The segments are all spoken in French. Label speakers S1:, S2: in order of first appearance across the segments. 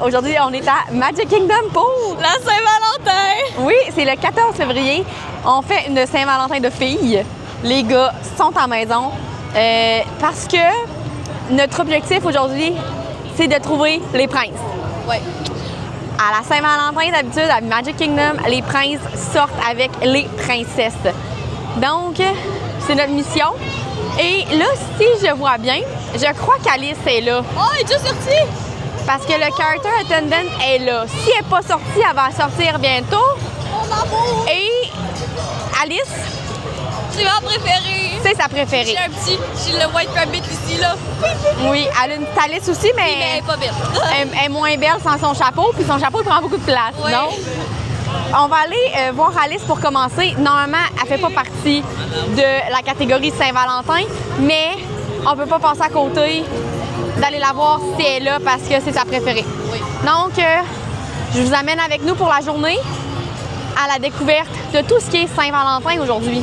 S1: Aujourd'hui, on est à Magic Kingdom pour
S2: la Saint-Valentin!
S1: Oui, c'est le 14 février. On fait une Saint-Valentin de filles. Les gars sont à la maison parce que notre objectif aujourd'hui, c'est de trouver les princes.
S2: Oui.
S1: À la Saint-Valentin, d'habitude, à Magic Kingdom, les princes sortent avec les princesses. Donc, c'est notre mission. Et là, si je vois bien, je crois qu'Alice est là.
S2: Oh, elle est déjà sortie!
S1: Parce que le character attendant est là. Si elle n'est pas sortie, elle va sortir bientôt.
S2: Mon amour!
S1: Et Alice,
S2: C'est ma préférée!
S1: c'est sa préférée.
S2: J'ai le White Rabbit ici, là.
S1: Oui, elle a une Alice aussi, mais
S2: Mais elle est pas belle.
S1: elle est moins belle sans son chapeau. Puis son chapeau, il prend beaucoup de place.
S2: Oui.
S1: Donc, on va aller voir Alice pour commencer. Normalement, elle fait pas partie de la catégorie Saint-Valentin, mais on peut pas passer à côté d'aller la voir si elle est là parce que c'est sa préférée.
S2: Oui.
S1: Donc, je vous amène avec nous pour la journée à la découverte de tout ce qui est Saint-Valentin aujourd'hui.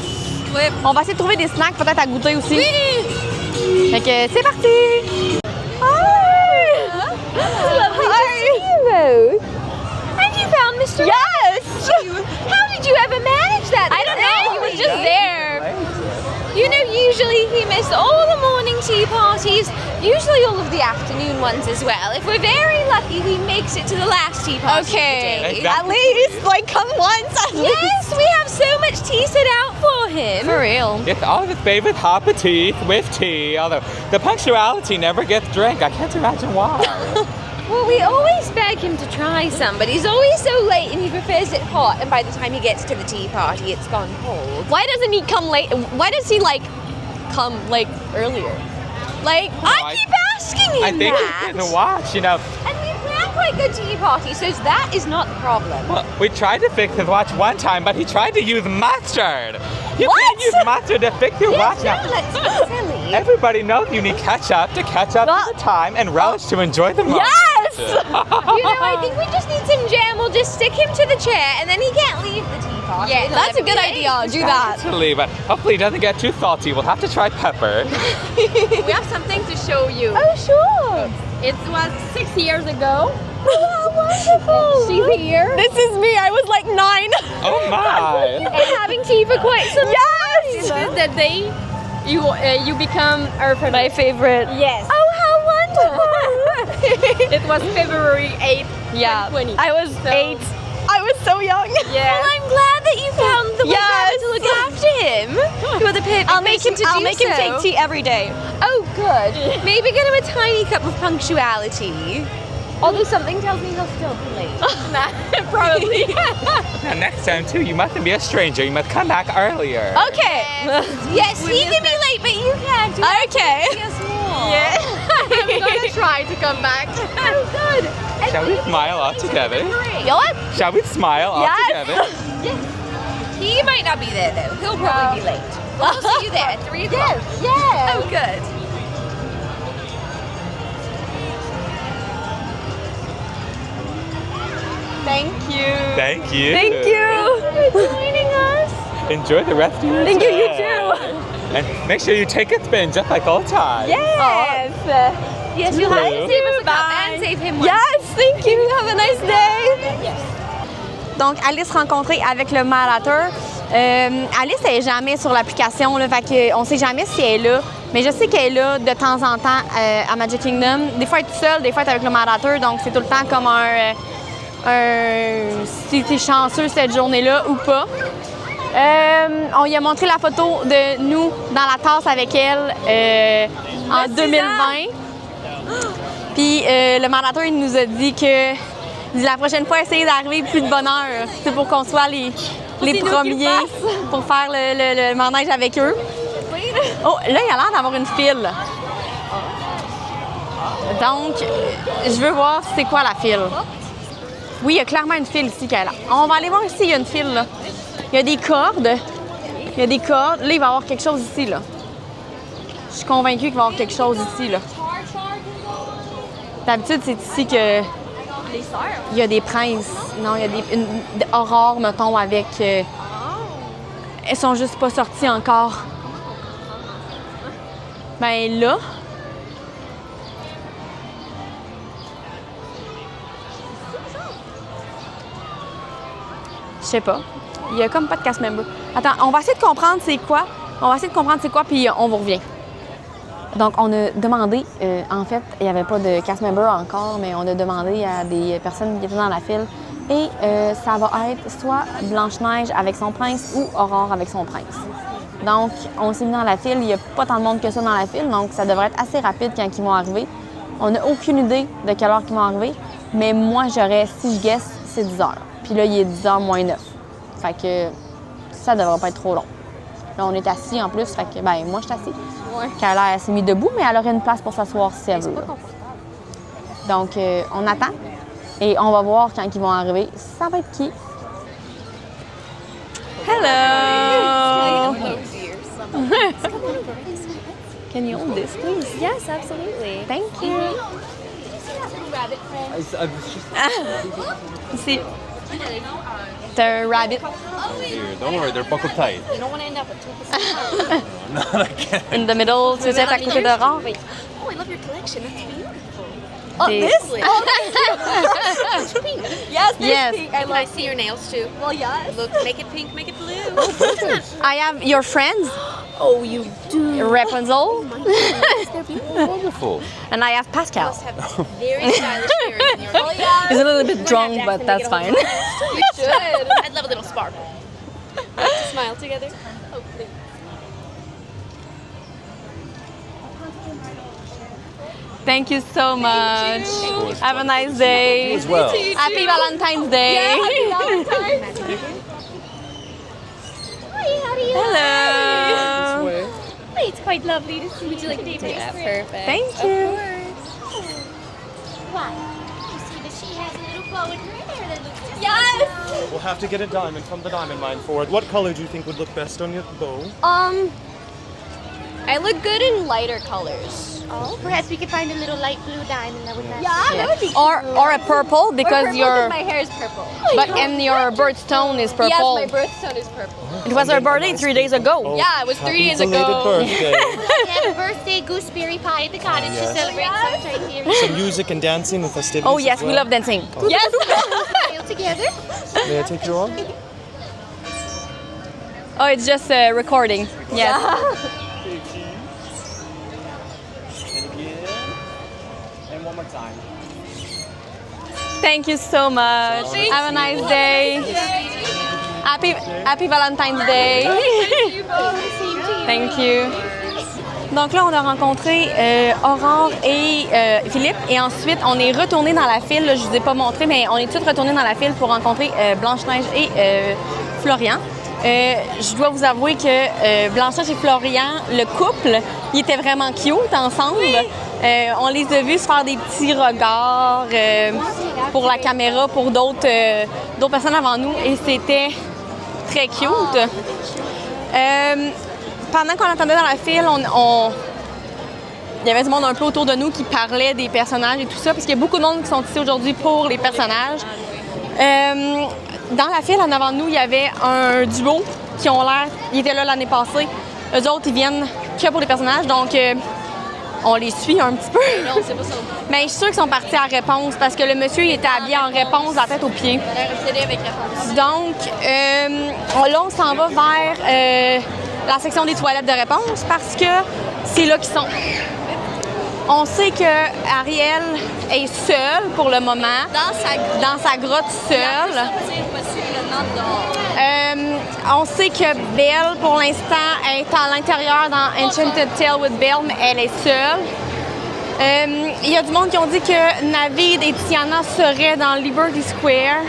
S2: Oui.
S1: On va essayer de trouver des snacks peut-être à goûter aussi.
S2: Oui!
S1: Fait que c'est parti! Hi!
S2: Lovely to see you! And you found Mr.
S1: Yes!
S2: How did you ever manage that?
S1: I don't know. He was just there.
S2: You know, usually he missed all the morning tea parties, usually all of the afternoon ones as well. If we're very lucky, he makes it to the last tea party
S1: Okay.
S2: of the day.
S3: Exactly.
S1: At least, like, come once. At least.
S2: Yes, we have so much tea set out for him.
S1: For real.
S3: It's all of his favorite aperitif with tea, although the punctuality never gets drank. I can't imagine why.
S2: Well, we always beg him to try some, but he's always so late and he prefers it hot, and by the time he gets to the tea party, it's gone cold.
S1: Why doesn't he come late? Why does he, like, come, like, earlier? Like,
S2: I keep asking him
S3: I think
S2: that.
S3: he didn't watch, you know.
S2: And we plan quite good tea parties, so that is not the problem.
S3: Well, we tried to fix his watch one time, but he tried to use mustard. You
S1: What?
S3: can't use mustard to fix your watch now.
S2: Let's be silly.
S3: Everybody knows you need ketchup to catch up
S1: Well-
S3: to the time and relish to enjoy the moment.
S1: Yes!
S2: You know, I think we just need some jam. We'll just stick him to the chair, and then he can't leave the tea party.
S1: Yeah,
S2: It'll
S1: that's a
S2: never
S1: good
S2: be
S1: idea.
S2: late.
S1: Do that.
S3: Absolutely, but hopefully he doesn't get too salty. We'll have to try pepper.
S1: We have something to show you.
S2: Oh, sure.
S1: It was 6 years ago.
S2: Oh, wonderful.
S1: She's here. This is me. I was like 9.
S3: Oh my!
S2: And having tea for quite some
S1: Yes!
S2: time.
S1: That day, you become my favorite.
S2: Yes. Oh, how wonderful.
S1: It was February 8th. Yeah. 2020. I was 8. I was so young. Yeah.
S2: Well, I'm glad that you found the way
S1: Yes.
S2: to look after him. You are the perfect person to
S1: I'll
S2: do
S1: make him
S2: so.
S1: take tea every day.
S2: Oh, good. Maybe get him a tiny cup of punctuality. Although something tells me he'll still be late.
S1: Probably.
S3: Now next time too, you mustn't be a stranger. You must come back earlier.
S1: Okay.
S2: Yes, he can be late, but you can't. You have to
S1: Okay.
S2: see us more.
S1: Yeah. I'm gonna try to come back.
S2: Oh, good. And
S3: Shall we smile all together?
S1: You know what?
S3: Shall we smile all
S1: Yes.
S3: together?
S2: He might not be there, though. He'll probably be late. We'll see you there at 3 o'clock.
S1: Yeah.
S2: Oh, good.
S1: Thank you.
S3: Thank you.
S1: Thank you.
S2: For joining us.
S3: Enjoy the rest of your
S1: Thank you. You
S3: day.
S1: too.
S3: And make sure you take a spin just like old times.
S1: Yes.
S2: Yes, you'll have to save us a cup
S1: Bye.
S2: and save him one.
S1: Yes. Thank you. Have a nice day. Donc, Alice rencontrée avec le malateur. Alice n'est jamais sur l'application, là, fait qu'on ne sait jamais si elle est là. Mais je sais qu'elle est là de temps en temps à Magic Kingdom. Des fois, elle est toute seule, des fois, elle est avec le malateur. Donc, c'est tout le temps comme si tu es chanceux cette journée-là ou pas. On lui a montré la photo de nous dans la tasse avec elle en 2020. Puis le malateur il nous a dit que la prochaine fois, essayez d'arriver plus de bonne heure. C'est pour qu'on soit les premiers pour faire le manège avec eux. Oh, là, il a l'air d'avoir une file. Donc, je veux voir c'est quoi la file. Oui, il y a clairement une file ici. On va aller voir ici, il y a une file. Là. Il y a des cordes. Il y a des cordes. Là, il va y avoir quelque chose ici. Là. Je suis convaincue qu'il va y avoir quelque chose ici. Là. D'habitude, c'est ici que il y a des princes. Non, il y a des aurores, mettons, avec... elles sont juste pas sorties encore. Ben là... sais pas. Il y a comme pas de cast member. Attends, on va essayer de comprendre c'est quoi. Puis on vous revient. Donc, on a demandé, en fait, il n'y avait pas de cast member encore, mais on a demandé à des personnes qui étaient dans la file. Et ça va être soit Blanche-Neige avec son prince ou Aurore avec son prince. Donc, on s'est mis dans la file. Il n'y a pas tant de monde que ça dans la file, donc ça devrait être assez rapide quand ils vont arriver. On n'a aucune idée de quelle heure ils vont arriver, mais moi, si je guesse, c'est 10 heures. Puis là, il est 10 h moins 9. Fait que ça devrait pas être trop long. Là, on est assis en plus, fait que, ben moi, je suis assis.
S2: Ouais.
S1: Kayla, elle s'est mise debout, mais elle aurait une place pour s'asseoir si elle veut.
S2: C'est pas confortable.
S1: Donc, on attend et on va voir quand ils vont arriver. Ça va être qui? Hello! Can you hold this, please?
S2: Yes, absolutely.
S1: Thank you.
S2: Rabbit friend.
S3: I was just
S1: Ici. T'as un rabbit
S3: here. Don't worry, they're buckled tight.
S2: You don't want to end up at
S3: Not again.
S1: in the middle. Tu veux être à côté d'Aurore?
S2: Wait. Oh, I love your collection. That's beautiful.
S1: Oh,
S2: this? Yes,
S1: Yes.
S2: pink. Can I see your nails too? Well, yes. Look, make it pink, make it blue.
S1: I have your friends,
S2: Oh, you do.
S1: Rapunzel,
S2: They're beautiful.
S3: Wonderful.
S1: and I have Pascal.
S2: Must have very stylish earrings in your Oh, yeah.
S1: He's a little bit drunk, but that's fine.
S2: You should. I'd love a little sparkle. Let's smile together. Oh, please.
S1: Thank you so much. Have a nice day.
S3: As well.
S1: Happy Valentine's Day.
S2: Hi, how do you
S1: Hello.
S2: It's quite lovely to see. Would you like to take a perfect.
S1: Thank you.
S2: Why? You see that she has a little bow in her hair that looks just Yes!
S4: We'll have to get a diamond from the diamond mine forward. What color do you think would look best on your bow?
S2: I look good in lighter colors.
S5: Oh, perhaps we could find a little light blue diamond that would match.
S2: that would be
S1: Or a purple because your
S2: my hair is purple.
S1: and your birthstone is
S2: Yes,
S1: purple.
S2: my birthstone is purple.
S1: It was her birthday 3 days ago.
S2: Yeah, it was 3 days
S4: Belated
S2: ago.
S4: birthday.
S5: Happy birthday, gooseberry pie at the cottage
S4: Yes.
S5: to celebrate sunshine here.
S4: Some music and dancing and festivities.
S1: Oh yes,
S4: as
S1: we
S4: well.
S1: love dancing.
S2: Yes.
S5: All together.
S4: May I take your arm?
S1: Oh, it's just recording. Yes.
S4: And one more time.
S1: Thank you so much. Have a nice day. Happy Valentine's Day. Thank you. Donc là, on a rencontré Aurore et Philippe et ensuite, on est retourné dans la file. Là, je vous ai pas montré, mais on est tous retournés dans la file pour rencontrer Blanche-Neige et Florian. Je dois vous avouer que Blanche-Neige et Florian, le couple, ils étaient vraiment cute ensemble. On les a vus se faire des petits regards pour la caméra, pour d'autres personnes avant nous et c'était très cute. Pendant qu'on attendait dans la file, il y avait du monde un peu autour de nous qui parlait des personnages et tout ça, parce qu'il y a beaucoup de monde qui sont ici aujourd'hui pour les personnages. Dans la file, en avant de nous, il y avait un duo qui ont l'air... Ils étaient là l'année passée. Eux autres, ils viennent que pour les personnages, donc on les suit un petit peu.
S2: Non, c'est pas ça.
S1: Mais je suis sûre qu'ils sont partis à Réponse, parce que le monsieur, il était habillé en Réponse, la tête aux pieds.
S2: On a obsédé avec la France.
S1: Donc, là, on s'en va vers la section des toilettes de Réponse parce que c'est là qu'ils sont. On sait que Ariel est seule pour le moment, dans sa grotte seule. On sait que Belle, pour l'instant, est à l'intérieur dans Enchanted Tale with Belle, mais elle est seule. Il y a du monde qui ont dit que Navid et Tiana seraient dans Liberty Square,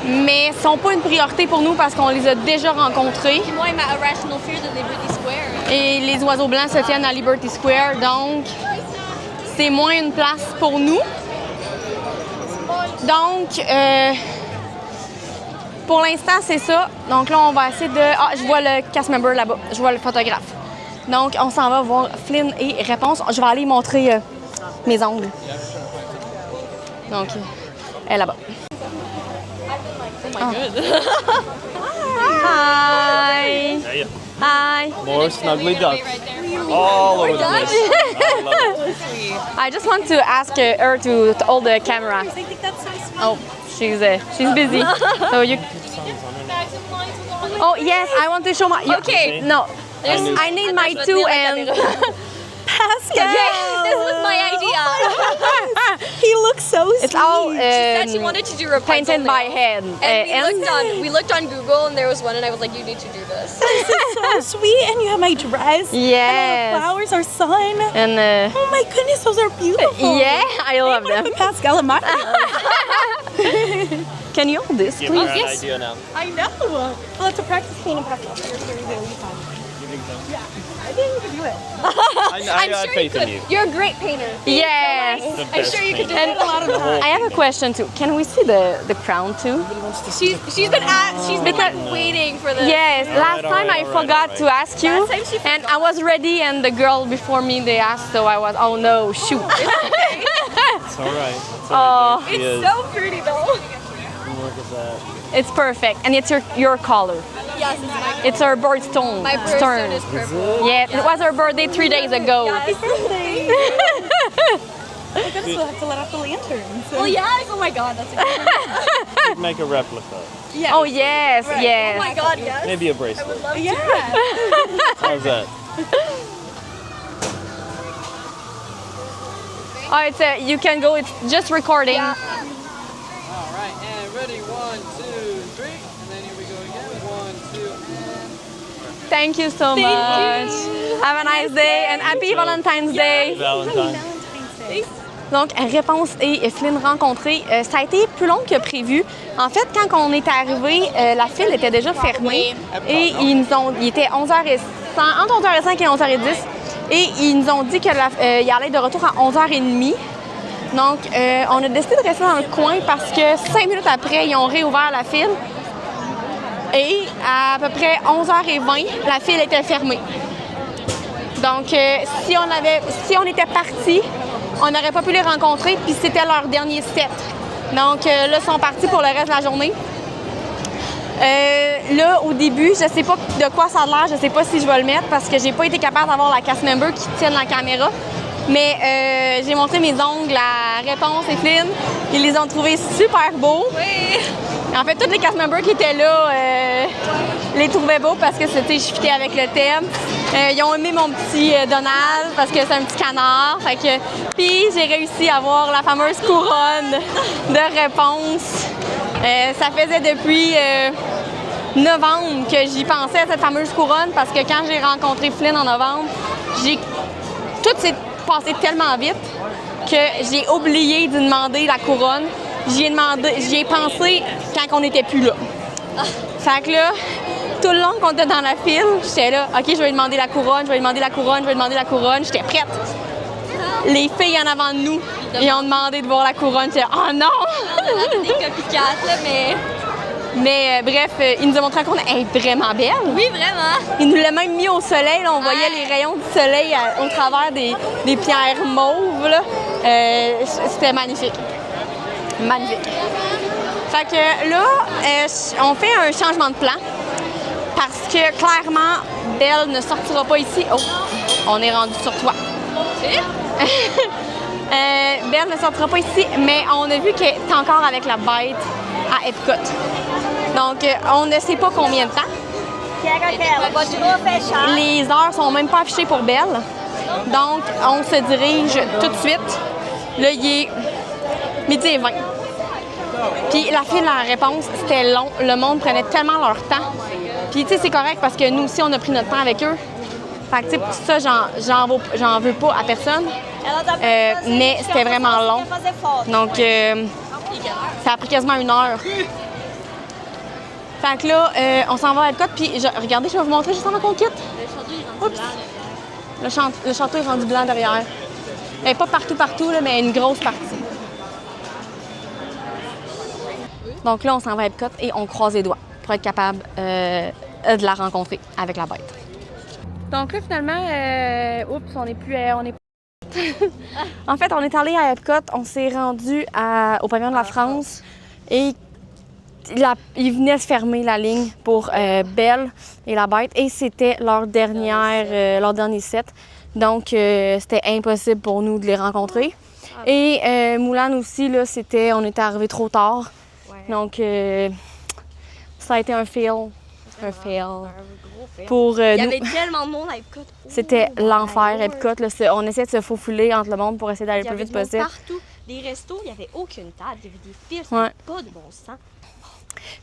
S1: mais ils ne sont pas une priorité pour nous parce qu'on les a déjà rencontrés.
S2: Moi, ma irrational fear de Liberty Square.
S1: Et les oiseaux blancs se tiennent à Liberty Square, donc c'est moins une place pour nous. Donc, pour l'instant, c'est ça. Donc là, on va essayer de... Ah, je vois le cast member là-bas. Je vois le photographe. Donc, on s'en va voir Flynn et Réponse. Je vais aller montrer mes ongles. Donc, elle est là-bas.
S2: Oh my god.
S1: Hi!
S4: Hey,
S1: Hi!
S4: more snuggly ducks.
S2: Right there.
S4: All over the place. I love it.
S1: I just want to ask her to hold the camera.
S2: I think that's so sweet.
S1: Oh, she's busy. So you...
S4: Sounds on her
S1: Oh yes, I want to show my.
S2: Okay.
S1: No, I need my two and.
S6: Pascal.
S2: This was my idea.
S6: He looks so sweet.
S1: It's all
S2: She said she wanted to do Rapunzel
S1: painted by
S2: nails.
S1: hand.
S2: And we looked on Google and there was one and I was like, you need to do this.
S6: so sweet. And you have my dress.
S1: Yes.
S6: And the flowers, our sun.
S1: And
S6: Oh my goodness, those are beautiful.
S1: yeah, I love
S6: I'm gonna
S1: them.
S6: put Pascal in my hair.
S1: Can you hold this,
S4: Give her
S1: please?
S4: an idea now.
S6: I know. Well, let's practice painting Pascal. Here, you can.
S4: You think so?
S6: Yeah. I think you can do it.
S4: I had faith in you.
S2: You're a great painter.
S1: Yes.
S4: The
S2: I'm
S4: best
S2: sure you could do
S4: painter.
S2: it a lot of the
S1: I have a question too. Can we see the crown too?
S2: She's been like waiting for the
S1: Yes. Last
S4: all
S1: time
S4: right,
S1: I
S4: all right,
S1: forgot
S4: all right.
S1: to ask you,
S2: Last time she
S1: and I was ready, and the girl before me they asked, so I was oh no, shoot.
S4: It's all right. It's
S1: Oh.
S4: all right. There she is.
S2: so pretty though.
S4: Look at that.
S1: It's perfect, and it's your color.
S2: Yes, it's my
S1: It's her birthstone.
S2: My birthstone is purple.
S1: Yeah, it was her birthday 3 days ago.
S6: Happy birthday. We're gonna still have to let off the lanterns.
S2: Well, yes. Oh my god, that's incredible.
S4: Make a replica.
S1: Oh yes, yes.
S2: Oh my god, yes.
S4: Maybe a bracelet.
S6: Yeah.
S4: How's that?
S1: Oh, it's you can go. It's just recording.
S7: All right, and ready, 1, 2, 3, and then here we go again, 1, 2, and...
S1: Thank you so much. Have a nice day and happy Valentine's Day.
S4: Valentine.
S1: Donc, réponse et Flynn rencontrés, ça a été plus long que prévu. En fait, quand on est arrivé, la file était déjà fermée et il était 11h05, entre 11h05 et 11h10 et ils nous ont dit qu'il allait être de retour à 11h30. Donc, on a décidé de rester dans le coin parce que 5 minutes après, ils ont réouvert la file et à peu près 11h20, la file était fermée. Donc, si on était parti, on n'aurait pas pu les rencontrer, puis c'était leur dernier set. Donc là, ils sont partis pour le reste de la journée. Là, au début, je sais pas de quoi ça a l'air, je sais pas si je vais le mettre parce que j'ai pas été capable d'avoir la cast member qui tienne la caméra. Mais j'ai montré mes ongles à Réponse et Flynn. Ils les ont trouvés super beaux.
S2: Oui.
S1: En fait, tous les cast members qui étaient là les trouvaient beaux parce que c'était je fitais avec le thème. Ils ont aimé mon petit Donald parce que c'est un petit canard. Fait que, puis j'ai réussi à avoir la fameuse couronne de Réponse. Ça faisait depuis novembre que j'y pensais à cette fameuse couronne parce que quand j'ai rencontré Flynn en novembre, tout s'est passé tellement vite que j'ai oublié de demander la couronne. J'y ai pensé quand on n'était plus là. Fait que là, tout le long qu'on était dans la file, j'étais là, OK, je vais lui demander la couronne, je vais lui demander la couronne, je vais lui demander la couronne. J'étais prête. Les filles en avant de nous, ils ont demandé de voir la couronne. J'étais oh non!
S2: On a des copycats, là, mais...
S1: Mais bref, il nous a montré qu'on est vraiment belle.
S2: Oui, vraiment.
S1: Il nous l'a même mis au soleil. Là, on voyait les rayons du soleil au travers des pierres mauves. Là. C'était magnifique. Magnifique. Fait que là, on fait un changement de plan parce que clairement, Belle ne sortira pas ici. Oh, on est rendu sur toi. Belle ne sortira pas ici, mais on a vu qu'elle est encore avec la bête à Epcot. Donc, on ne sait pas combien de temps. Les heures sont même pas affichées pour Belle. Donc, on se dirige tout de suite. Là, il est 12h20. Puis la file à la réponse, c'était long. Le monde prenait tellement leur temps. Puis, tu sais, c'est correct parce que nous aussi, on a pris notre temps avec eux. Fait que, tu sais, ça, j'en veux pas à personne. Mais c'était vraiment long. Donc, ça a pris quasiment 1 heure. Fait que là, on s'en va à Epcot, puis regardez, je vais vous montrer juste avant qu'on quitte. Oups! Le château est rendu blanc derrière. Pas partout, là, mais une grosse partie. Donc là, on s'en va à Epcot et on croise les doigts pour être capable de la rencontrer avec la bête. Donc là, finalement, oups, on est plus... En fait, on est allé à Epcot, on s'est rendu au pavillon de la France et ils venaient de fermer la ligne pour Belle et la bête et c'était leur dernier set. Donc, c'était impossible pour nous de les rencontrer. Et Moulin aussi, là, on était arrivé trop tard. Donc, ça a été un fail. un fail.
S8: Un gros fail.
S1: Pour
S8: Il y
S1: nous,
S8: avait tellement de monde à Epcot.
S1: c'était
S8: Oh,
S1: l'enfer,
S8: my
S1: Epcot. Là, on essayait de se faufiler entre le monde pour essayer d'aller
S8: Il y
S1: le plus
S8: avait
S1: vite
S8: du monde
S1: possible.
S8: partout. Des restos, il n'y avait aucune table. Il y avait des fils,
S1: Ouais.
S8: pas de bon sens.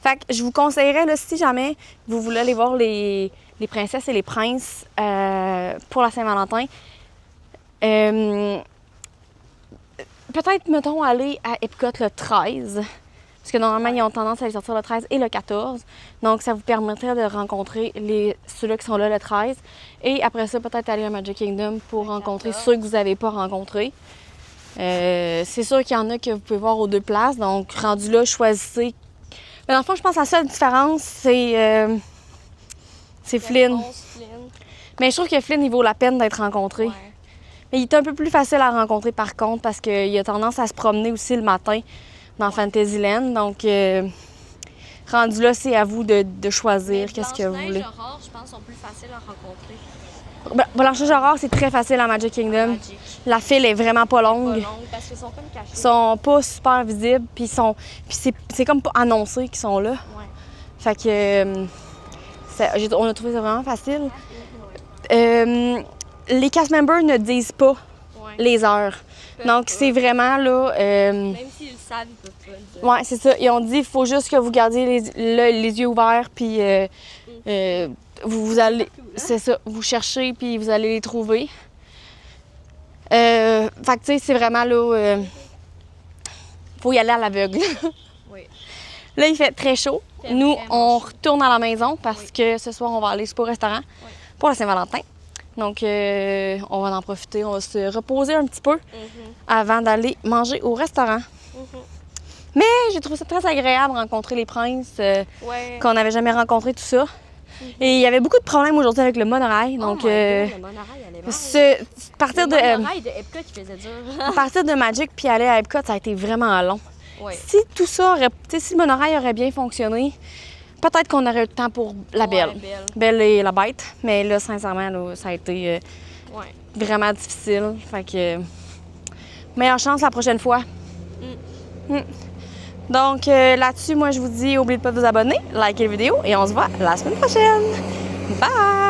S1: Fait que je vous conseillerais, là, si jamais vous voulez aller voir les princesses et les princes pour la Saint-Valentin, peut-être, mettons, aller à Epcot le 13. Parce que normalement, ils ont tendance à les sortir le 13 et le 14. Donc, ça vous permettrait de rencontrer ceux-là qui sont là le 13. Et après ça, peut-être aller à Magic Kingdom pour rencontrer ceux que vous n'avez pas rencontrés. C'est sûr qu'il y en a que vous pouvez voir aux deux places. Donc, rendu là, choisissez. Mais dans le fond, je pense que la seule différence, c'est Flynn. Mais je trouve que Flynn, il vaut la peine d'être rencontré.
S8: Ouais.
S1: Mais il est un peu plus facile à rencontrer par contre parce qu'il a tendance à se promener aussi le matin dans Fantasyland. Donc, rendu là, c'est à vous de choisir qu'est-ce que vous voulez.
S8: Les Aurore, je pense, sont plus faciles à rencontrer.
S1: Blanchage Aurore, c'est très facile à Magic Kingdom.
S8: Magic.
S1: La file est vraiment pas
S8: Pas
S1: longue.
S8: longue parce qu'ils sont comme cachés.
S1: Ils sont pas super visibles, puis c'est comme pas annoncé qu'ils sont là.
S8: Ouais.
S1: Fait que on a trouvé ça vraiment facile. Les cast members ne disent pas
S8: Ouais.
S1: les heures. Donc c'est vraiment là.
S8: Même s'ils le savent, ils peuvent pas le dire.
S1: Ouais, c'est ça. Ils ont dit il faut juste que vous gardiez les yeux ouverts, puis vous allez. C'est ça. Vous cherchez, puis vous allez les trouver. Fait que tu sais, c'est vraiment là. Faut y aller à l'aveugle.
S8: Oui.
S1: Là, il fait très chaud.
S8: Il fait
S1: Nous,
S8: vraiment
S1: on retourne à la maison parce que ce soir, on va aller au restaurant pour la Saint-Valentin. Donc, on va en profiter. On va se reposer un petit peu avant d'aller manger au restaurant. Mais j'ai trouvé ça très agréable de rencontrer les princes
S8: Ouais.
S1: qu'on n'avait jamais rencontrés, tout ça. Et il y avait beaucoup de problèmes aujourd'hui avec le monorail. Donc,
S8: le monorail allait mal.
S1: partir
S8: Le
S1: de,
S8: monorail de Epcot, il faisait dur.
S1: partir de Magic puis aller à Epcot, ça a été vraiment long.
S8: Ouais.
S1: Si tout ça aurait, tu sais, si le monorail aurait bien fonctionné, peut-être qu'on aurait eu le temps pour la Belle.
S8: Belle.
S1: Belle et la Bête. Mais là, sincèrement, là, ça a été
S8: Ouais.
S1: vraiment difficile. Fait que meilleure chance la prochaine fois. Mm. Donc là-dessus, moi je vous dis, n'oubliez pas de vous abonner, liker la vidéo et on se voit la semaine prochaine. Bye!